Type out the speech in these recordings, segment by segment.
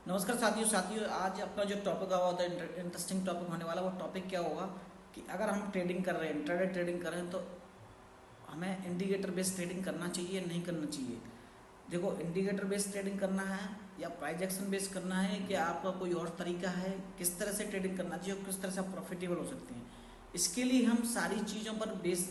नमस्कार साथियों आज अपना जो टॉपिक हुआ होता है इंटरेस्टिंग टॉपिक होने वाला। वो टॉपिक क्या होगा कि अगर हम ट्रेडिंग कर रहे हैं, इंट्राडे ट्रेडिंग कर रहे हैं, तो हमें इंडिकेटर बेस्ड ट्रेडिंग करना चाहिए नहीं करना चाहिए। देखो, इंडिकेटर बेस्ड ट्रेडिंग करना है या प्राइस एक्शन बेस्ड करना है, कि आपका कोई और तरीका है किस तरह से ट्रेडिंग करना चाहिए और किस तरह से आप प्रॉफिटेबल हो सकते हैं। इसके लिए हम सारी चीज़ों पर बेस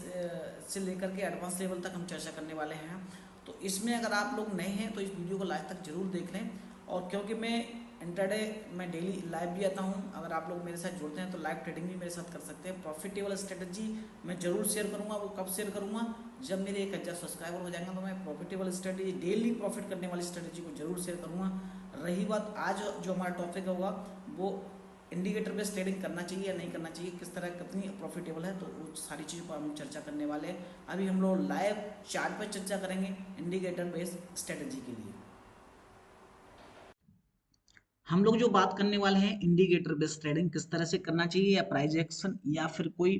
से लेकर के एडवांस लेवल तक हम चर्चा करने वाले हैं। तो इसमें अगर आप लोग नए हैं तो इस वीडियो को लास्ट तक जरूर देख लें। और क्योंकि मैं इंटरडे मैं डेली लाइव भी आता हूं, अगर आप लोग मेरे साथ जुड़ते हैं तो लाइव ट्रेडिंग भी मेरे साथ कर सकते हैं। प्रॉफिटेबल स्ट्रेटजी मैं जरूर शेयर करूंगा। वो कब शेयर करूंगा? जब मेरे 1000 सब्सक्राइबर हो जाएंगे तो मैं प्रॉफिटेबल स्ट्रेटजी, डेली प्रॉफिट करने वाली स्ट्रेटजी को जरूर शेयर करूंगा। रही बात आज जो हमारा टॉपिक होगा, वो इंडिकेटर बेस्ड ट्रेडिंग करना चाहिए या नहीं करना चाहिए, किस तरह कितनी प्रॉफिटेबल है, तो वो सारी चीज़ों पर हम चर्चा करने वाले हैं। अभी हम लोग लाइव चार्ट पर चर्चा करेंगे इंडिकेटर बेस्ड स्ट्रेटजी के लिए। हम लोग जो बात करने वाले हैं, इंडिकेटर बेस्ड ट्रेडिंग किस तरह से करना चाहिए, या प्राइस एक्शन, या फिर कोई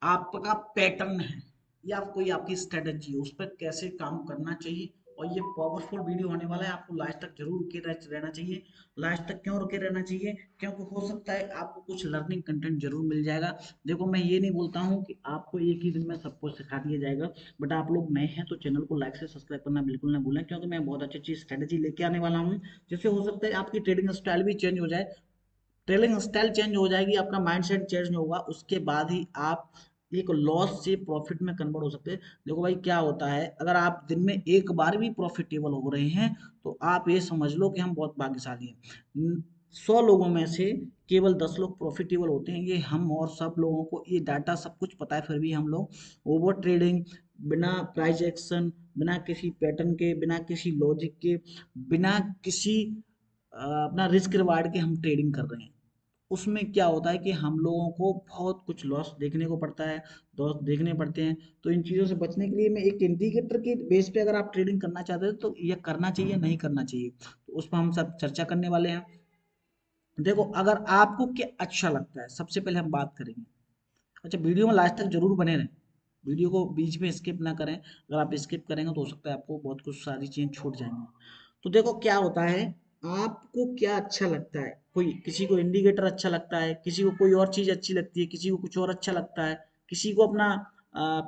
आपका पैटर्न है, या कोई आपकी स्ट्रेटजी है, उस पर कैसे काम करना चाहिए। और ये पावरफुल वीडियो होने वाला है, आपको लास्ट तक जरूर रुके रहना चाहिए। लास्ट तक क्यों रुके रहना चाहिए? क्योंकि हो सकता है आपको कुछ लर्निंग कंटेंट जरूर मिल जाएगा। देखो, मैं ये नहीं बोलता हूँ कि आपको एक ही दिन में सब कुछ सिखा दिया जाएगा, बट आप लोग नए हैं तो चैनल को लाइक से सब्सक्राइब करना बिल्कुल ना भूलें, क्योंकि मैं बहुत अच्छी अच्छी स्ट्रेटजी लेके आने वाला हूँ, जिससे हो सकता है आपकी ट्रेडिंग स्टाइल भी चेंज हो जाए। ट्रेडिंग स्टाइल चेंज हो जाएगी, आपका माइंडसेट चेंज होगा, उसके बाद ही आप एक लॉस से प्रॉफिट में कन्वर्ट हो सकते हैं। देखो भाई, क्या होता है, अगर आप दिन में एक बार भी प्रॉफिटेबल हो रहे हैं तो आप ये समझ लो कि हम बहुत भाग्यशाली हैं। 100 लोगों में से केवल 10 लोग प्रॉफिटेबल होते हैं। ये हम और सब लोगों को ये डाटा सब कुछ पता है, फिर भी हम लोग ओवर ट्रेडिंग, बिना प्राइस एक्शन, बिना किसी पैटर्न के, बिना किसी लॉजिक के, बिना किसी अपना रिस्क रिवार्ड के हम ट्रेडिंग कर रहे हैं। उसमें क्या होता है कि हम लोगों को बहुत कुछ लॉस देखने को पड़ता है, लॉस देखने पड़ते हैं। तो इन चीज़ों से बचने के लिए मैं एक इंडिकेटर के बेस पे अगर आप ट्रेडिंग करना चाहते हो तो ये करना चाहिए नहीं करना चाहिए, तो उस पर हम सब चर्चा करने वाले हैं। देखो, अगर आपको क्या अच्छा लगता है, सबसे पहले हम बात करेंगे। अच्छा, वीडियो में लास्ट तक जरूर बने रहें, वीडियो को बीच में स्किप ना करें। अगर आप स्किप करेंगे तो हो सकता है आपको बहुत कुछ सारी चीज़ें छूट जाएंगी। तो देखो क्या होता है, आपको क्या अच्छा लगता है। कोई किसी को इंडिकेटर अच्छा लगता है, किसी को कोई और चीज़ अच्छी लगती है, किसी को कुछ और अच्छा लगता है, किसी को अपना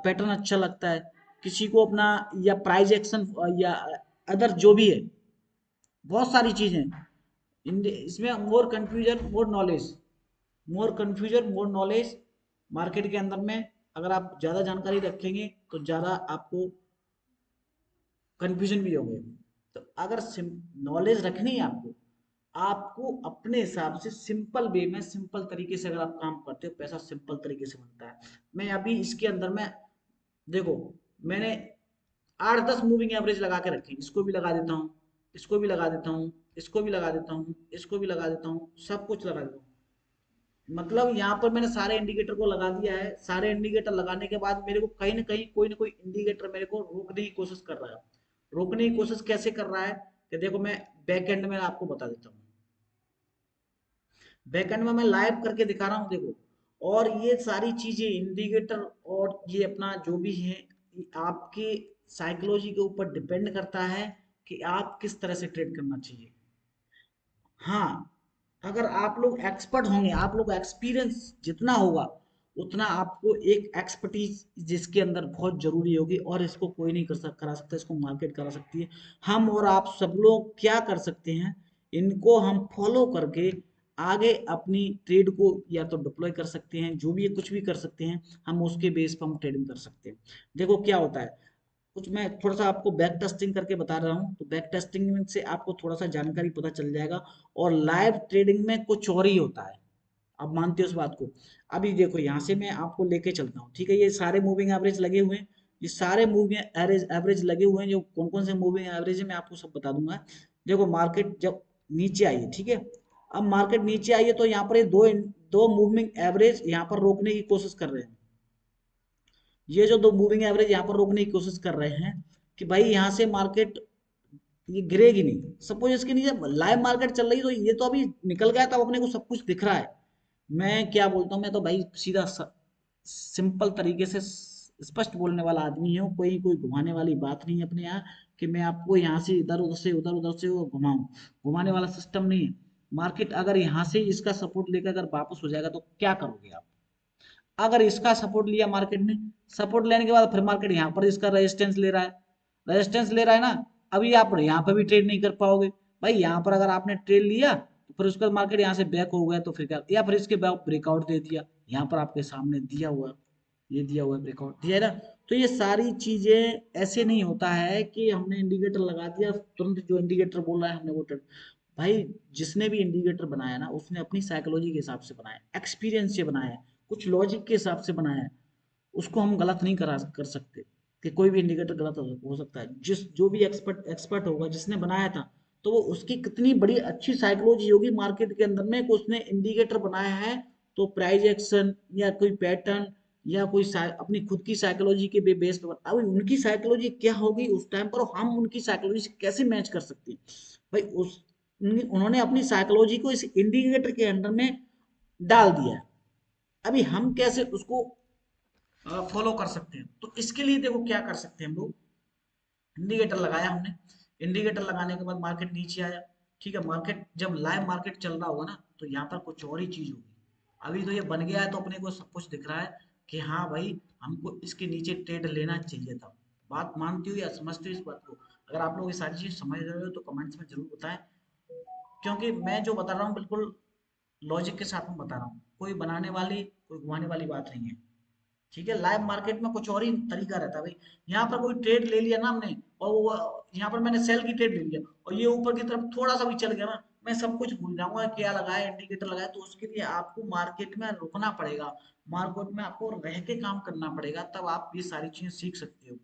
पैटर्न अच्छा लगता है, किसी को अपना या प्राइस एक्शन या अदर जो भी है, बहुत सारी चीज़ें। इसमें more confusion more knowledge, more confusion more knowledge. Market के अंदर में अगर आप ज़्यादा जानकारी रखेंगे तो ज़्यादा आपको कंफ्यूजन भी होंगे। तो अगर नॉलेज रखनी है आपको, आपको अपने हिसाब से सिंपल वे में, सिंपल तरीके से अगर आप काम करते हो, पैसा सिंपल तरीके से बनता है। मैं अभी इसके अंदर में, देखो, मैंने 8-10 मूविंग एवरेज लगा के रखे, इसको भी लगा देता हूँ, इसको भी लगा देता हूँ, इसको भी लगा देता हूँ, इसको भी लगा देता हूँ, सब कुछ लगा देता हूँ। मतलब यहाँ पर मैंने सारे इंडिकेटर को लगा दिया है। सारे इंडिकेटर लगाने के बाद मेरे को कहीं ना कोई इंडिकेटर मेरे को रोकने की कोशिश कर रहा है। रोकने की कोशिश कैसे कर रहा है, कि देखो मैं बैक एंड में आपको बता देता हूँ। बैक एंड में मैं लाइव करके दिखा रहा हूँ, देखो। और ये सारी चीजें इंडिकेटर और ये अपना जो भी है, ये आपके साइकोलॉजी के ऊपर डिपेंड करता है कि आप किस तरह से ट्रेड करना चाहिए। हाँ, अगर आप लोग एक्सपर्ट होंगे, आप लोग एक्सपीरियंस जितना होगा उतना आपको एक एक्सपर्टीज जिसके अंदर बहुत जरूरी होगी, और इसको कोई नहीं करा सकता, इसको मार्केट करा सकती है। हम और आप सब लोग क्या कर सकते हैं, इनको हम फॉलो करके आगे अपनी ट्रेड को या तो डिप्लॉय कर सकते हैं, जो भी है कुछ भी कर सकते हैं। हम उसके बेस पर हम ट्रेडिंग कर सकते हैं। देखो क्या होता है, कुछ मैं थोड़ा सा आपको बैक टेस्टिंग करके बता रहा हूँ, तो बैक टेस्टिंग से आपको थोड़ा सा जानकारी पता चल जाएगा। और लाइव ट्रेडिंग में कुछ और ही होता है, आप मानते हो उस बात को। अभी देखो, यहाँ से मैं आपको लेके चलता हूँ, ठीक है। ये सारे मूविंग एवरेज लगे हुए हैं, ये सारे मूविंग एवरेज एवरेज लगे हुए हैं। जो कौन कौन से मूविंग एवरेज है मैं आपको सब बता दूंगा। देखो, मार्केट जब नीचे आई है, ठीक है, अब मार्केट नीचे आई है तो यहाँ पर ये दो दो मूविंग एवरेज यहाँ पर रोकने की कोशिश कर रहे हैं। ये जो दो मूविंग एवरेज यहाँ पर रोकने की कोशिश कर रहे हैं कि भाई यहाँ से मार्केट ये गिरेगी नहीं। सपोज इसके नीचे लाइव मार्केट चल रही, तो ये तो अभी निकल गया था, अपने को सब कुछ दिख रहा है। मैं क्या बोलता हूँ, मैं तो भाई सीधा सिंपल तरीके से स्पष्ट बोलने वाला आदमी हूँ, कोई घुमाने वाली बात नहीं है अपने यहाँ कि मैं आपको यहाँ से इधर उधर से वो घुमाऊं। घुमाने वाला सिस्टम नहीं है। मार्केट अगर यहाँ से इसका सपोर्ट लेकर अगर वापस हो जाएगा तो क्या करोगे आप? अगर इसका सपोर्ट लिया मार्केट ने, सपोर्ट लेने के बाद फिर मार्केट यहाँ पर इसका रेजिस्टेंस ले रहा है, रेजिस्टेंस ले रहा है ना, अभी आप यहाँ पर भी ट्रेड नहीं कर पाओगे। भाई यहाँ पर अगर आपने ट्रेड लिया तो फिर उसके बाद मार्केट यहाँ से बैक हो गया तो फिर क्या, या फिर इसके बाद ब्रेकआउट दे दिया, यहाँ पर आपके सामने दिया हुआ है, ये दिया हुआ है ब्रेकआउट दिया है ना। तो ये सारी चीजें ऐसे नहीं होता है कि हमने इंडिकेटर लगा दिया तुरंत जो इंडिकेटर बोल रहा है हमने वो ट्रेड। भाई जिसने भी इंडिकेटर बनाया ना उसने अपनी साइकोलॉजी के हिसाब से बनाया, एक्सपीरियंस से बनाया है, कुछ लॉजिक के हिसाब से बनाया है। उसको हम गलत नहीं कर सकते कि कोई भी इंडिकेटर गलत हो सकता है। जिस जो भी एक्सपर्ट एक्सपर्ट होगा जिसने बनाया था, तो वो उसकी कितनी बड़ी अच्छी साइकोलॉजी होगी मार्केट के अंदर में कि उसने इंडिकेटर बनाया है। तो प्राइस एक्शन या कोई पैटर्न या कोई अपनी खुद की साइकोलॉजी के बेस पर, अब उनकी साइकोलॉजी क्या होगी उस टाइम पर, हम उनकी साइकोलॉजी से कैसे मैच कर सकते हैं। भाई उस उन्होंने अपनी साइकोलॉजी को इस इंडिकेटर के अंदर में डाल दिया है। अभी हम कैसे उसको फॉलो कर सकते हैं? तो इसके लिए देखो क्या कर सकते हैं हम लोग। इंडिकेटर लगाया हमने, इंडिकेटर लगाने के बाद मार्केट नीचे आया, ठीक है। मार्केट जब लाइव मार्केट चल रहा होगा ना तो यहाँ पर कुछ और ही चीज होगी। अभी तो ये बन गया है तो अपने को सब कुछ दिख रहा है कि हाँ भाई हमको इसके नीचे ट्रेड लेना चाहिए था। बात मानती हो या समझते हो इस बात को? अगर आप लोग ये सारी चीज समझ रहे हो तो कमेंट्स में जरूर बताएं, क्योंकि मैं जो बता रहा हूँ बिल्कुल लॉजिक के साथ में बता रहा हूँ, कोई बनाने वाली कोई घुमाने वाली बात नहीं है। ठीक है, लाइव मार्केट में कुछ और ही तरीका रहता है भाई। यहाँ पर कोई ट्रेड ले लिया ना हमने, और वो यहाँ पर मैंने सेल की ट्रेड ले लिया और ये ऊपर की तरफ थोड़ा सा भी चल गया ना, मैं सब कुछ भूल जाऊंगा क्या लगाया, इंडिकेटर लगाया। तो उसके लिए आपको मार्केट में रुकना पड़ेगा, मार्केट में आपको रह के काम करना पड़ेगा, तब आप ये सारी चीजें सीख सकते हो।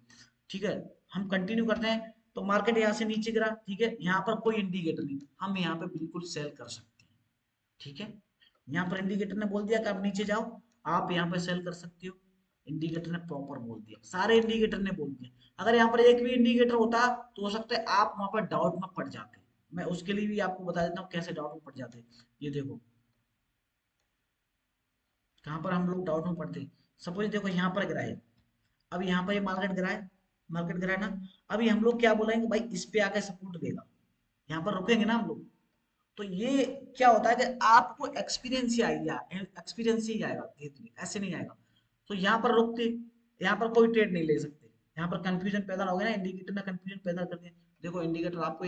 ठीक है, हम कंटिन्यू करते हैं। तो मार्केट यहाँ से नीचे गिरा, ठीक है, यहाँ पर कोई इंडिकेटर नहीं, हम यहाँ पे बिल्कुल सेल कर सकते हैं। ठीक है, यहाँ पर इंडिकेटर ने बोल दिया कि आप नीचे जाओ, आप यहाँ पे सेल कर सकते हो। इंडिकेटर ने प्रॉपर बोल दिया, सारे इंडिकेटर ने बोल दिया। अगर यहाँ पर एक भी इंडिकेटर होता तो हो सकता है आप वहां पर डाउट में पड़ जाते। मैं उसके लिए भी आपको बता देता हूँ कैसे डाउट में पड़ जाते। ये देखो कहाँ पर हम लोग डाउट में पड़ते। सपोज देखो यहाँ पर गिरा है, अब यहाँ पर ये मार्केट गिरा है, मार्केट गिरा है ना। अभी हम लोग क्या बोलेंगे, भाई इस पे आके सपोर्ट देगा, यहाँ पर रुकेंगे ना हम लोग। तो ये क्या होता है कि आपको एक्सपीरियंस ही आएगा, एक्सपीरियंस ही आएगा धीरे धीरे, ऐसे नहीं आएगा। तो यहाँ पर रुकते, यहाँ पर कोई ट्रेड नहीं ले सकते। यहाँ पर कंफ्यूजन पैदा हो गया ना, इंडिकेटर ने कंफ्यूजन पैदा कर दिया। देखो इंडिकेटर आपको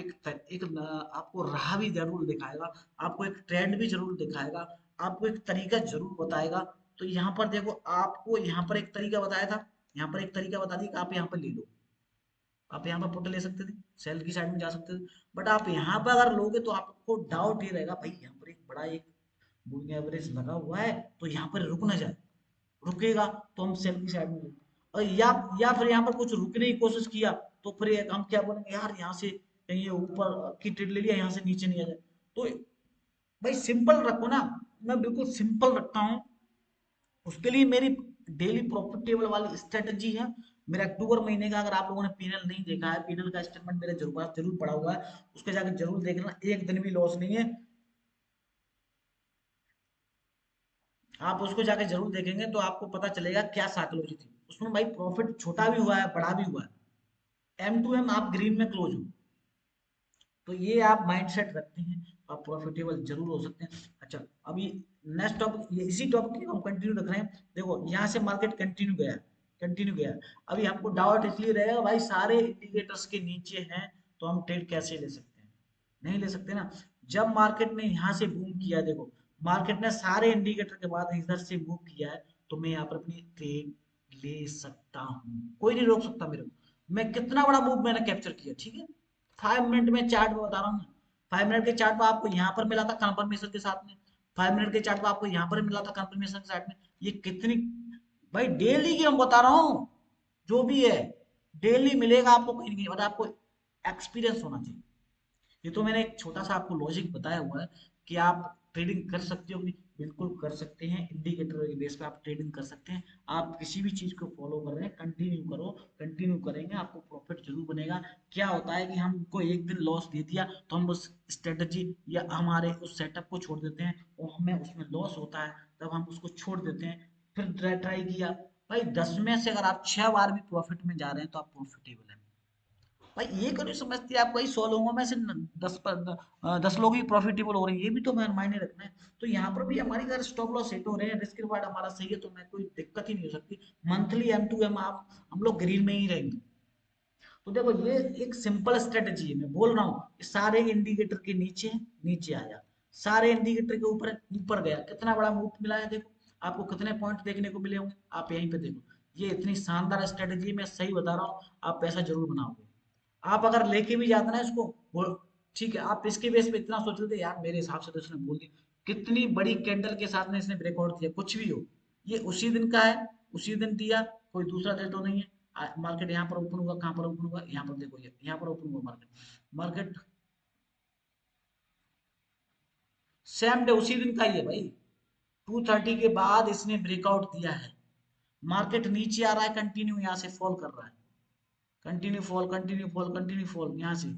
आपको राह भी जरूर दिखाएगा, आपको एक ट्रेंड भी जरूर दिखाएगा, आपको एक तरीका जरूर बताएगा। तो यहाँ पर देखो आपको यहाँ पर एक तरीका बताया था, यहाँ पर एक तरीका बता दिया कि आप यहाँ पर ले लो, आप यहाँ पर पुट ले सकते थे, सेल की साइड में जा सकते थे। बट आप यहाँ पर अगर लोगे तो आपको डाउट ये रहेगा, भाई यहाँ पर एक बड़ा एक मूविंग एवरेज लगा हुआ है तो यहाँ पर रुक ना जाए, रुकेगा तो हम सेल की साइड में। और या फिर यहाँ पर कुछ रुकने की कोशिश किया तो फिर हम क्या बोलेंगे, यार यहाँ से कहीं ये ऊपर की ट्रेड ले लिया, यहाँ से नीचे नहीं आ जाए। तो भाई सिंपल रखो ना, मैं बिल्कुल सिंपल रखता हूँ। उसके लिए मेरी डेली प्रॉफिट टेबल वाली स्ट्रेटजी है। मेरा अक्टूबर महीने का अगर आप लोगों ने पीएनएल नहीं देखा है, पीएनएल का स्टेटमेंट मेरे जरूर पड़ा हुआ है, उसके जाकर जरूर देखना, एक दिन भी लॉस नहीं है। आप उसको जाके जरूर देखेंगे तो आपको पता चलेगा क्या साइकोलॉजी थी उसमें। भाई प्रॉफिट छोटा भी हुआ है बड़ा भी हुआ है, एम टू एम आप ग्रीन में क्लोज हो। तो ये आप माइंडसेट रखते हैं तो आप प्रॉफिटेबल जरूर हो सकते हैं। अच्छा, अभी नेक्स्ट टॉपिक, इसी टॉपिक को हम कंटिन्यू रख रहे हैं। देखो यहाँ से मार्केट कंटिन्यू गया, कंटिन्यू गया। अभी हमको डाउट इसलिए रहेगा भाई सारे इंडिकेटर्स के नीचे हैं तो हम ट्रेड कैसे ले सकते हैं? नहीं ले सकते ना। जब मार्केट ने यहाँ से बूम किया, देखो मार्केट ने सारे इंडिकेटर के बाद इधर से मूव किया है, तो मैं यहाँ पर अपनी ट्रेड ले सकता हूँ, कोई नहीं रोक सकता मेरे को। मैं कितना बड़ा मूव मैंने कैप्चर किया, ठीक है। 5 मिनट में चार्ट में बता रहा हूँ, 5 मिनट के चार्ट पर आपको यहाँ पर मिला था कंफर्मेशन के साथ में, 5 मिनट के चार्ट पर आपको यहाँ पर मिला था कंफर्मेशन के साथ में। ये कितनी, भाई डेली की हम बता रहा हूँ, जो भी है डेली मिलेगा आपको, कहीं नहीं, और आपको एक्सपीरियंस होना चाहिए। ये तो मैंने एक छोटा सा आपको लॉजिक बताया हुआ है कि आप ट्रेडिंग कर सकते हो अपनी, बिल्कुल कर सकते हैं। इंडिकेटर के बेस पे आप ट्रेडिंग कर सकते हैं। आप किसी भी चीज को फॉलो कर रहे हैं, कंटिन्यू करो, कंटिन्यू करेंगे आपको प्रॉफिट जरूर बनेगा। क्या होता है कि हमको एक दिन लॉस दे दिया तो हम उस स्ट्रेटजी या हमारे उस सेटअप को छोड़ देते हैं और हमें उसमें लॉस होता है, तब हम उसको छोड़ देते हैं। फिर ट्राई किया, भाई 10 में से अगर आप 6 बार भी प्रॉफिट में जा रहे हैं तो आप प्रॉफिटेबल हैं। भाई ये क्यों नहीं समझती आप, भाई 100 लोगों में से 10 लोग ही प्रॉफिटेबल हो रहे हैं, ये भी तो मायने रखना है। तो यहाँ पर भी हमारी अगर स्टॉप लॉस हिट हो रहे हैं, रिस्क रिवार्ड हमारा सही है, तो मैं कोई दिक्कत ही नहीं हो सकती। मंथली M2M आप हम लोग ग्रीन में ही रहेंगे। तो देखो ये एक सिंपल स्ट्रेटेजी है, मैं बोल रहा हूँ सारे इंडिकेटर के नीचे नीचे आया, सारे इंडिकेटर के ऊपर ऊपर गया, कितना बड़ा मूव मिला है देखो। आपको कितने पॉइंट देखने को मिले होंगे, आप यहीं पे देखो। ये इतनी शानदार स्ट्रेटेजी, मैं सही बता रहा हूँ, आप पैसा जरूर बनाओगे। आप अगर लेके भी जाते ना इसको, वो ठीक है, आप इसके बेस पे इतना सोच लेते यार मेरे हिसाब से तो इसने बोल दिया, कितनी बड़ी कैंडल के साथ में इसने ब्रेकआउट किया, कुछ भी हो, ये उसी दिन का है, उसी दिन दिया, कोई दूसरा डे तो नहीं है। मार्केट यहाँ पर ओपन हुआ, कहाँ पर ओपन हुआ, यहाँ पर देखो, ये यहाँ पर ओपन हुआ मार्केट। मार्केट सेम डे उसी दिन का ही है भाई। 2:30 के बाद इसने ब्रेकआउट दिया है, मार्केट नीचे आ रहा है, कंटिन्यू यहाँ से फॉल कर रहा है, continue fall, continue fall, continue fall, यहाँ से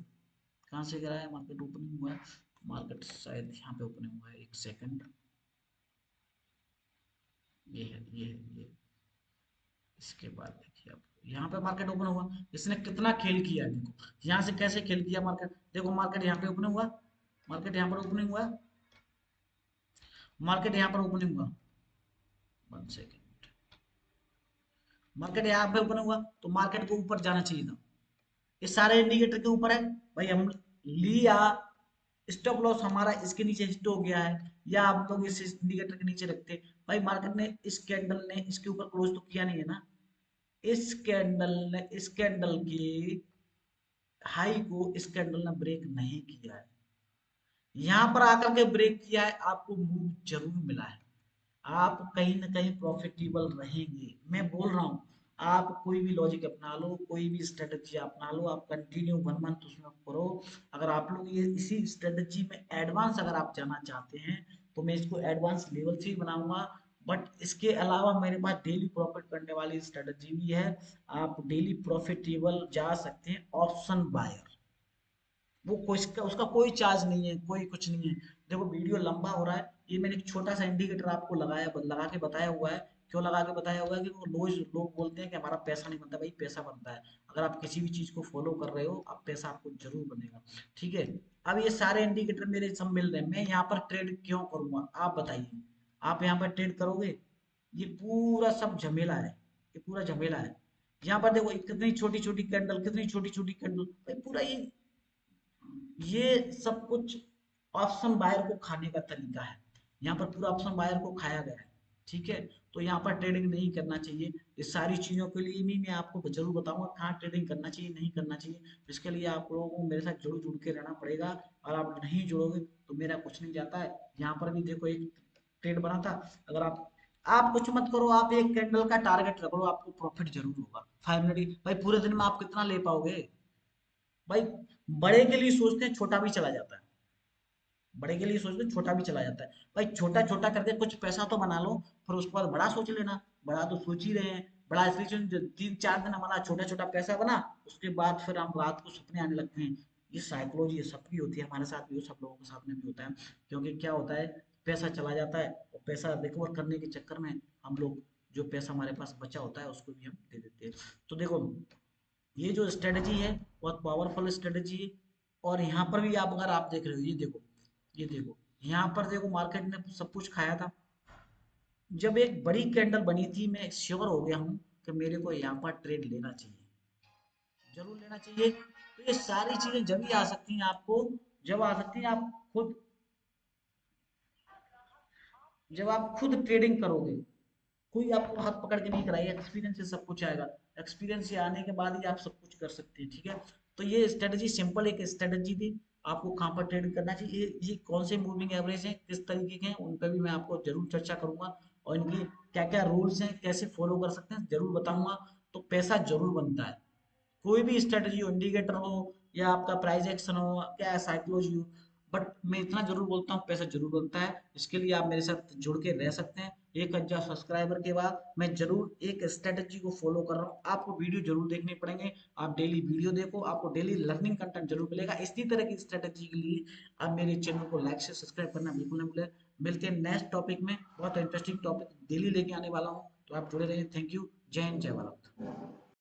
कहाँ से गिरा है, मार्केट ओपनिंग हुआ है, मार्केट शायद यहाँ पे ओपनिंग हुआ है, एक सेकंड, ये इसके बाद देखिए, आप यहाँ पे मार्केट ओपन हुआ, इसने कितना खेल किया है देखो, यहाँ से कैसे खेल किया मार्केट, देखो मार्केट यहाँ पे ओपन हुआ, मार्केट यहाँ पर ओपनिंग हुआ, मार्केट यहाँ पर ओपनिंग हुआ, 1 सेकंड, मार्केट यहाँ पे ओपन हुआ, तो मार्केट को ऊपर जाना चाहिए था, ये सारे इंडिकेटर के ऊपर है भाई, हम लिया, स्टॉप लॉस हमारा इसके नीचे हिट हो गया है, या आप लोग इस इंडिकेटर के नीचे रखते, भाई मार्केट ने इस कैंडल ने इसके ऊपर क्लोज तो किया नहीं है ना, इस कैंडल ने इस कैंडल की हाई को इस कैंडल ने ब्रेक नहीं किया है, यहाँ पर आकर के ब्रेक किया है, आपको मूव जरूर मिला है, आप कहीं ना कहीं प्रॉफिटेबल रहेंगे, मैं बोल रहा हूँ। आप कोई भी लॉजिक अपना लो, कोई भी स्ट्रेटजी अपना लो, आप कंटिन्यू 1 मंथ उसमें करो। अगर आप लोग ये इसी स्ट्रेटजी में एडवांस अगर आप जाना चाहते हैं, तो मैं इसको एडवांस लेवल से ही बनाऊंगा। बट इसके अलावा मेरे पास डेली प्रॉफिट करने वाली स्ट्रेटजी भी है, आप डेली प्रॉफिटेबल जा सकते हैं ऑप्शन बायर। वो कोई उसका कोई चार्ज नहीं है, कोई कुछ नहीं है। देखो वीडियो लंबा हो रहा है, ये मैंने एक छोटा सा इंडिकेटर आपको लगा के बताया हुआ है। क्यों लगा के बताया हुआ है कि वो लोग बोलते हैं कि हमारा पैसा नहीं बनता, भाई पैसा बनता है। अगर आप किसी भी चीज को फॉलो कर रहे हो, आप पैसा आपको जरूर बनेगा। ठीक है, अब ये सारे इंडिकेटर मेरे सब मिल रहे हैं, मैं यहाँ पर ट्रेड क्यों करूंगा आप बताइए, आप यहाँ पर ट्रेड करोगे? ये पूरा सब झमेला है, ये पूरा झमेला है। यहाँ पर देखो कितनी छोटी छोटी कैंडल, कितनी छोटी छोटी कैंडल, भाई पूरा ये सब कुछ ऑप्शन बायर को खाने का तरीका है, यहाँ पर पूरा ऑप्शन बायर को खाया गया है। ठीक है, तो यहाँ पर ट्रेडिंग नहीं करना चाहिए। इस सारी चीजों के लिए भी मैं आपको जरूर बताऊंगा कहाँ ट्रेडिंग करना चाहिए, नहीं करना चाहिए। इसके लिए आप लोगों को मेरे साथ जुड़ जुड़ के रहना पड़ेगा, और आप नहीं जुड़ोगे तो मेरा कुछ नहीं जाता है। यहाँ पर भी देखो एक ट्रेड बना था, अगर आप कुछ मत करो, आप एक कैंडल का टारगेट रखो, आपको प्रॉफिट जरूर होगा। 5 मिनट भाई, पूरे दिन में आप कितना ले पाओगे भाई? बड़े के लिए सोचते हैं, छोटा भी चला जाता है, बड़े के लिए सोचते हैं, छोटा भी चला जाता है। भाई छोटा छोटा करके कुछ पैसा तो बना लो, फिर उसके बाद बड़ा सोच लेना। बड़ा तो सोच ही रहे हैं, बड़ा इसलिए 3-4 दिन हमारा छोटा छोटा पैसा बना, उसके बाद फिर हम रात को सपने आने लगते हैं। ये साइकोलॉजी है, सबकी होती है, हमारे साथ भी हो, सब लोगों के साथ में भी होता है। क्योंकि क्या होता है, पैसा चला जाता है, और पैसा रिकवर करने के चक्कर में हम लोग जो पैसा हमारे पास बचा होता है उसको भी हम दे देते हैं। तो देखो ये जो स्ट्रेटजी है, बहुत पावरफुल स्ट्रेटजी है। और यहाँ पर भी आप अगर आप देख रहे हो, ये देखो, ये देखो, यहाँ पर देखो मार्केट ने सब कुछ खाया था। जब एक बड़ी कैंडल बनी थी, मैं श्योर हो गया हूँ कि मेरे को यहाँ पर ट्रेड लेना चाहिए, जरूर लेना चाहिए। तो ये सारी चीजें जब ही आ सकती हैं आपको, जब आ सकती हैं आप खुद, जब आप खुद ट्रेडिंग करोगे, कोई आपको हाथ पकड़ के नहीं कराएगा, एक्सपीरियंस से सब कुछ आएगा। एक्सपीरियंस से आने के बाद ही आप सब कुछ कर सकते हैं। ठीक है, तो ये स्ट्रेटजी सिंपल एक स्ट्रेटजी थी, आपको कहाँ पर ट्रेड करना चाहिए, ये कौन से मूविंग एवरेज हैं, किस तरीके के हैं, उन पर भी मैं आपको जरूर चर्चा करूंगा। और इनकी क्या क्या रूल्स हैं, कैसे फॉलो कर सकते हैं, जरूर बताऊंगा। तो पैसा जरूर बनता है, कोई भी स्ट्रेटजी हो, इंडिकेटर हो या आपका प्राइस एक्शन हो, क्या साइकोलॉजी हो, बट मैं इतना जरूर बोलता हूँ पैसा जरूर बनता है। इसके लिए आप मेरे साथ जुड़ के रह सकते हैं। 1,000 सब्सक्राइबर के बाद मैं जरूर एक स्ट्रेटजी को फॉलो कर रहा हूँ, आपको वीडियो जरूर देखने पड़ेंगे। आप डेली वीडियो देखो, आपको डेली लर्निंग कंटेंट जरूर मिलेगा। इसी तरह की स्ट्रेटजी के लिए आप मेरे चैनल को लाइक से सब्सक्राइब करना बिल्कुल ना भूलें। मिलते हैं नेक्स्ट टॉपिक में, बहुत इंटरेस्टिंग टॉपिक डेली लेके आने वाला हूँ, तो आप जुड़े रहिए। Thank you. जय हिंद जय भारत।